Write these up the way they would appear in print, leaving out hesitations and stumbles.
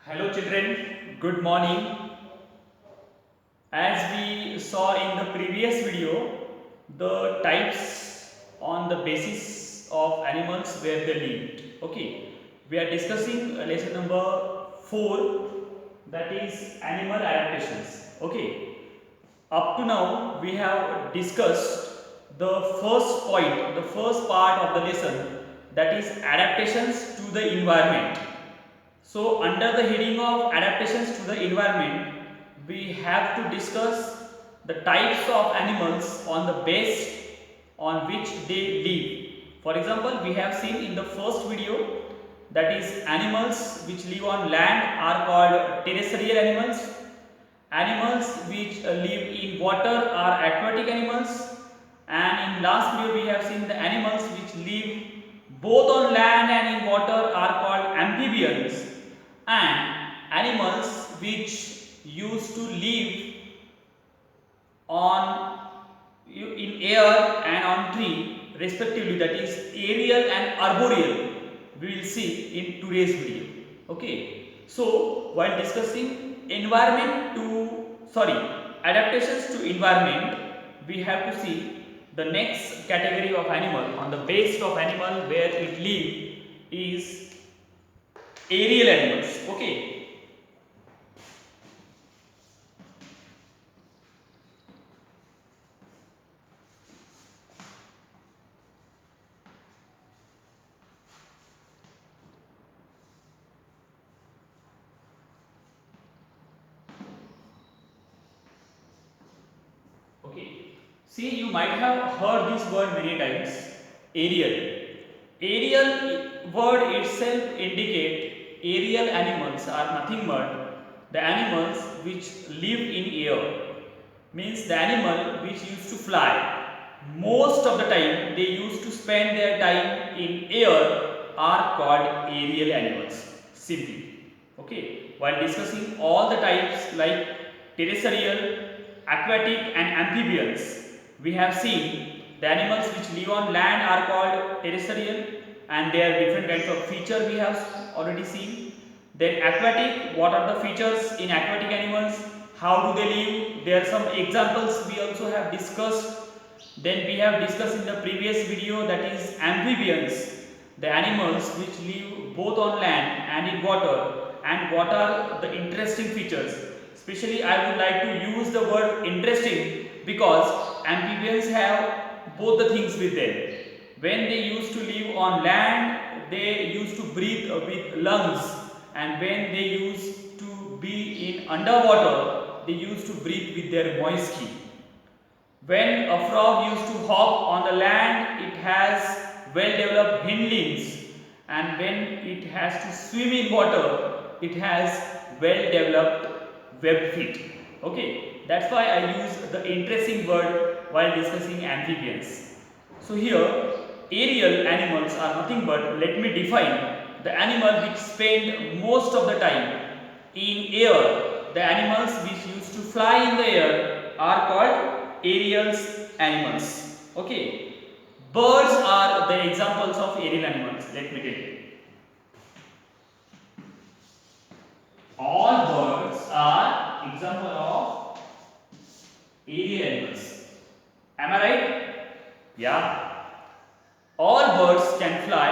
Hello children, good morning. As we saw in the previous video, the types on the basis of animals where they lived. Okay, we are discussing lesson number 4, that is animal adaptations. Okay, up to now we have discussed the first point, the first part of the lesson, that is adaptations to the environment. So, under the heading of adaptations to the environment, we have to discuss the types of animals on the base on which they live. For example, we have seen in the first video, that is animals which live on land are called terrestrial animals. Animals which live in water are aquatic animals, and in last video we have seen the animals which live both on land and in water are called amphibians, and animals which used to live on in air and on tree respectively, that is aerial and arboreal, we will see in today's video. Okay, so while discussing environment to sorry adaptations to environment, we have to see the next category of animal on the base of animal where it live is aerial animals. Okay, okay, see, you might have heard this word many times, aerial. Aerial word itself indicate aerial animals are nothing but the animals which live in air, means the animal which used to fly. Most of the time they used to spend their time in air are called aerial animals simply. Okay, while discussing all the types like terrestrial, aquatic and amphibians, we have seen the animals which live on land are called terrestrial, and there are different kinds of features we have already seen. Then aquatic, what are the features in aquatic animals? How do they live? There are some examples we also have discussed. Then we have discussed in the previous video, that is amphibians, the animals which live both on land and in water, and what are the interesting features. Especially I would like to use the word interesting because amphibians have both the things with them. When they used to live on land, they used to breathe with lungs, and when they used to be in underwater, they used to breathe with their moist skin. When a frog used to hop on the land, it has well developed hind limbs, and when it has to swim in water, it has well developed webbed feet. Okay, that's why I use the interesting word while discussing amphibians. So here, aerial animals are nothing but, let me define, the animal which spend most of the time in air. The animals which used to fly in the air are called aerial animals. Okay, birds are the examples of aerial animals. Let me tell you, all birds are example of aerial animals. Am I right? Yeah. All birds can fly.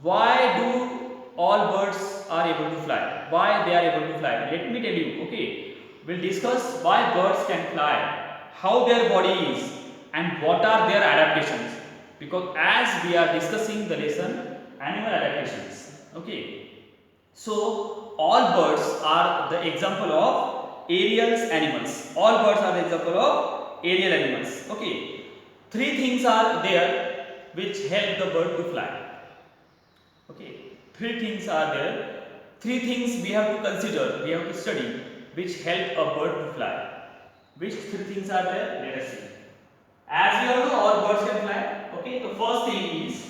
Why do all birds are able to fly? Why they are able to fly? Let me tell you. Okay, we'll discuss why birds can fly, how their body is, and what are their adaptations. Because as we are discussing the lesson animal adaptations. Okay, so all birds are the example of aerial animals. All birds are the example of aerial animals. Okay, three things are there which help the bird to fly. Okay, three things are there. Three things we have to consider, we have to study, which help a bird to fly. Which three things are there? Let us see. As we all know, all birds can fly. Okay, the first thing is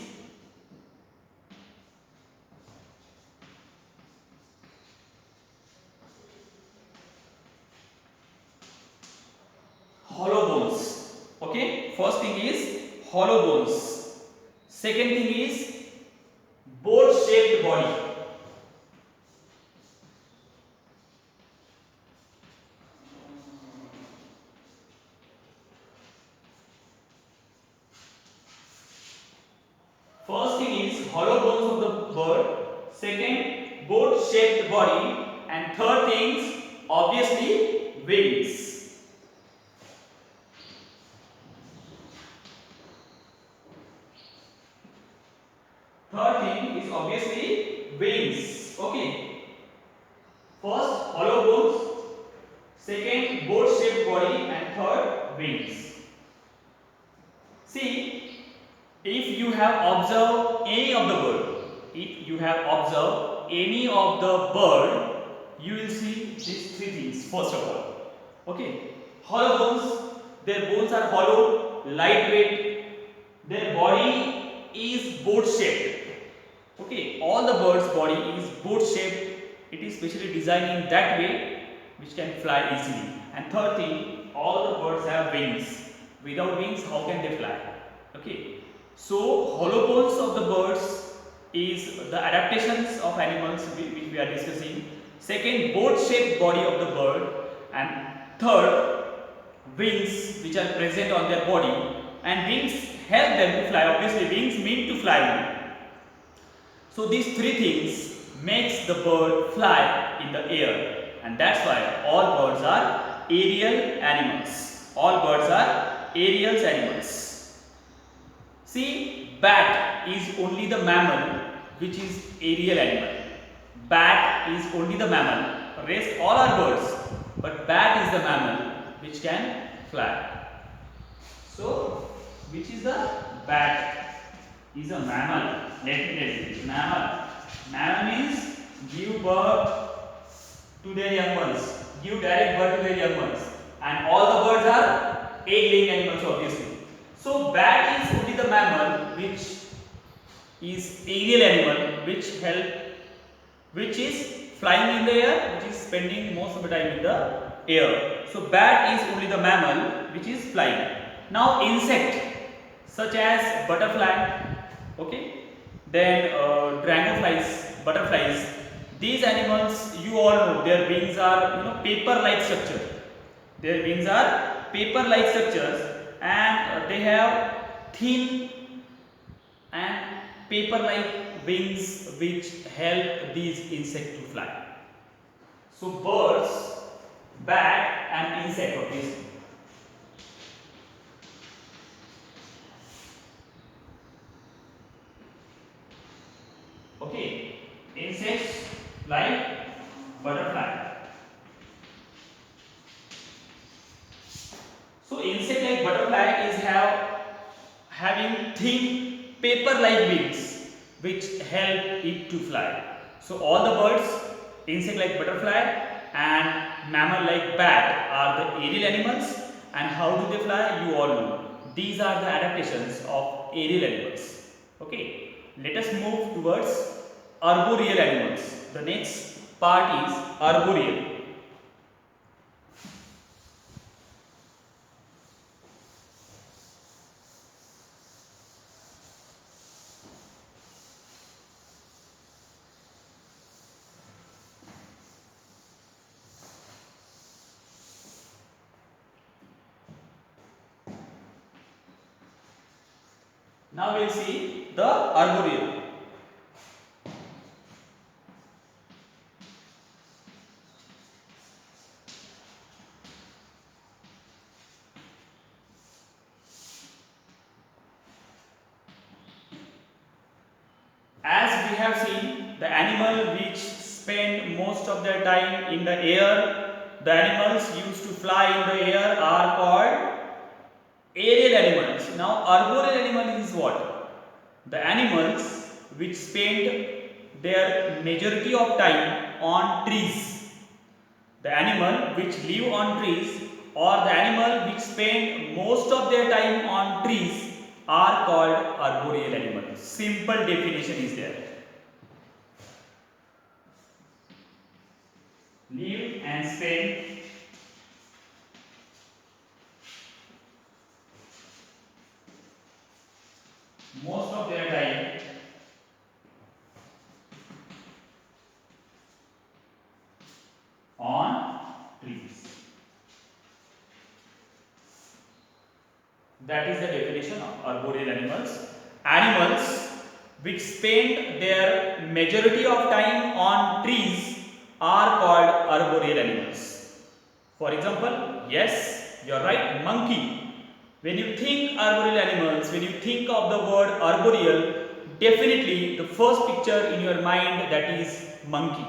hollow bones. Okay, first thing is hollow bones. Second thing is boat shaped body. hollow bones of the bird. Second, boat-shaped body, and third things obviously wings. Third thing is obviously wings. Okay. First, hollow bones. Second, boat-shaped body, and third, wings. See, if you have observed any of the bird, you will see these three things. First of all, okay, hollow bones. Their bones are hollow, lightweight. Their body is boat-shaped. Okay, all the bird's body is boat-shaped. It is specially designed in that way, which can fly easily. And third thing, all the birds have wings. Without wings, how can they fly? Okay, so hollow bones of the birds is the adaptations of animals which we are discussing. Second, boat-shaped body of the bird, and third, wings which are present on their body. And wings help them to fly. Obviously, wings mean to fly. So these three things makes the bird fly in the air, and that's why all birds are aerial animals. All birds are aerial animals. See, bat is only the mammal which is aerial animal. Bat is only the mammal. Rest all are birds, but bat is the mammal which can fly. So, which is the bat? Is a mammal. Let me tell you, mammal. Mammal means give birth to their young ones. Give direct birth to their young ones. And all the birds are egg-laying animals, obviously. So bat is only the mammal which is aerial animal, which is flying in the air, which is spending most of the time in the air. So bat is only the mammal which is flying. Now insect such as butterfly, okay, then dragonflies, butterflies. These animals, you all know, their wings are paper-like structure. Their wings are paper-like structures, and they have thin and paper-like wings which help these insects to fly. So birds, bat, and insect obviously. Okay, insects like butterfly. So insect like butterfly is having thin paper-like wings which help it to fly. So all the birds, insect like butterfly and mammal like bat are the aerial animals. And how do they fly? You all know. These are the adaptations of aerial animals. Okay, let us move towards arboreal animals. The next part is arboreal. Now we will see the arboreal. As we have seen, the animal which spend most of their time in the air, the animals used to fly in the air are called aerial animals. Now arboreal animal is what? The animals which spend their majority of time on trees. The animal which live on trees, or the animal which spend most of their time on trees, are called arboreal animals. Simple definition is there. Live and spend most of their time on trees. That is the definition of arboreal animals. Animals which spend their majority of time on trees are called arboreal animals. For example, yes, you are right, monkey. When you think arboreal animals, when you think of the word arboreal, definitely the first picture in your mind, that is monkey.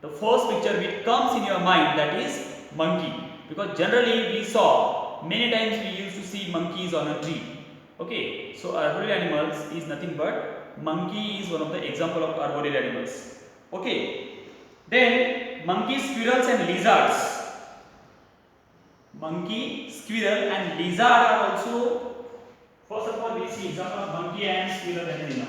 The first picture which comes in your mind, that is monkey, because generally we saw many times we used to see monkeys on a tree. Okay, so arboreal animals is nothing but monkey is one of the example of arboreal animals. Okay, then monkeys, squirrels and lizards. Monkey, squirrel and lizard are also, first of all we see example of monkey and squirrel and lizard.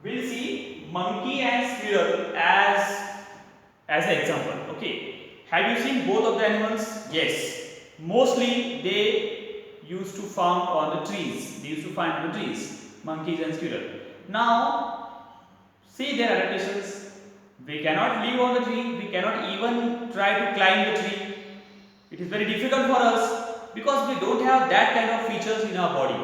We'll see monkey and squirrel as an example. Okay, have you seen both of the animals? Yes, mostly they used to found on the trees. They used to find on the trees, monkeys and squirrel. Now see their adaptations. We cannot live on the tree. We cannot even try to climb the tree. It is very difficult for us because we don't have that kind of features in our body.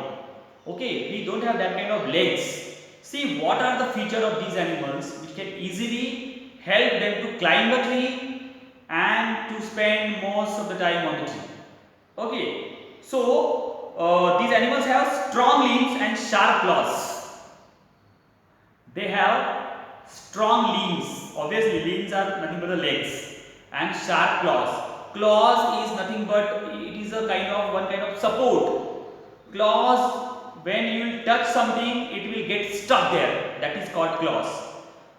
Okay, we don't have that kind of legs. See, what are the features of these animals which can easily help them to climb a tree and to spend most of the time on the tree. Okay, so these animals have strong limbs and sharp claws. They have strong limbs. Obviously, limbs are nothing but the legs, and sharp claws. Claws is nothing but it is a kind of one kind of support. Claws, when you will touch something, it will get stuck there. That is called claws.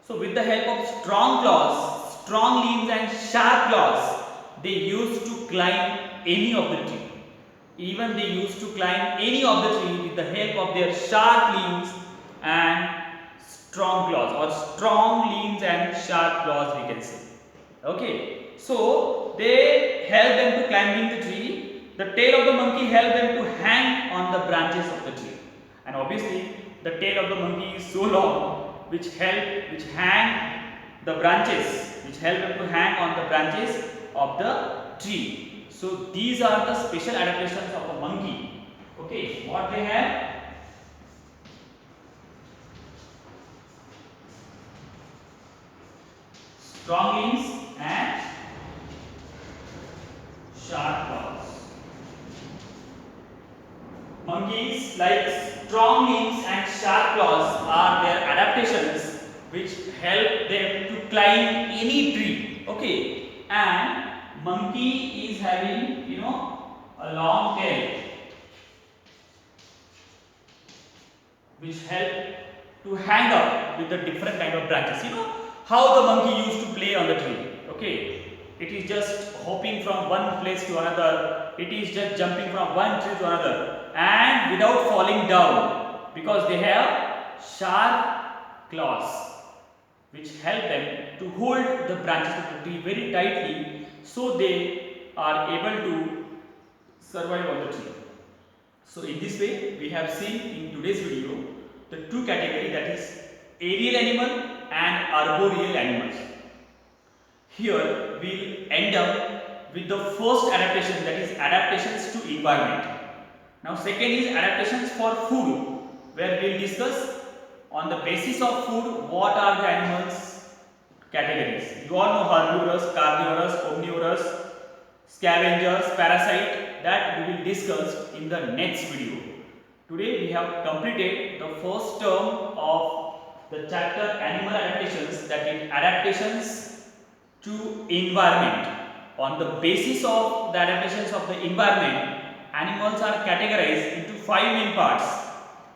So, with the help of strong claws, strong limbs, and sharp claws, they used to climb any of the tree. Even they used to climb any of the tree with the help of their sharp limbs and strong claws, or strong limbs and sharp claws we can say. Okay, so they help them to climbing the tree. The tail of the monkey help them to hang on the branches of the tree, and obviously the tail of the monkey is so long which hang the branches, which help them to hang on the branches of the tree. So these are the special adaptations of a monkey. Okay, what they have? Strong limbs and sharp claws. Monkeys, like strong limbs and sharp claws, are their adaptations which help them to climb any tree. Okay, and monkey is having, a long tail which help to hang up with the different kind of branches. You know how the monkey used to play on the tree. Okay, it is just hopping from one place to another. It is just jumping from one tree to another, and without falling down, because they have sharp claws which help them to hold the branches of the tree very tightly, so they are able to survive on the tree. So in this way, we have seen in today's video the two categories, that is aerial animal and arboreal animals. Here we will end up with the first adaptation, that is adaptations to environment. Now second is adaptations for food, where we will discuss on the basis of food what are the animals categories. You all know herbivorous, carnivorous, omnivorous, scavengers, parasite, that we will discuss in the next video. Today we have completed the first term of the chapter animal adaptations, that is adaptations to environment. On the basis of the adaptations of the environment, animals are categorized into 5 main parts,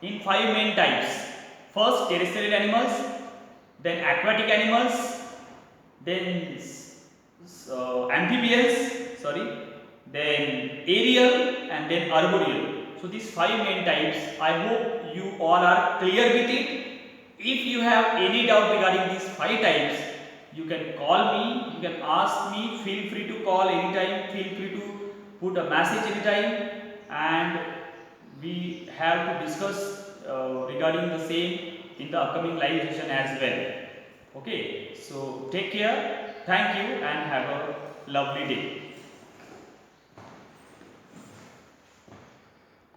in 5 main types. First, terrestrial animals, then aquatic animals, then amphibians, then aerial, and then arboreal. So these 5 main types, I hope you all are clear with it. If you have any doubt regarding these 5 types, you can call me, you can ask me, feel free to call anytime, feel free to put a message anytime, and we have to discuss regarding the same in the upcoming live session as well. Okay, so take care. Thank you and have a lovely day.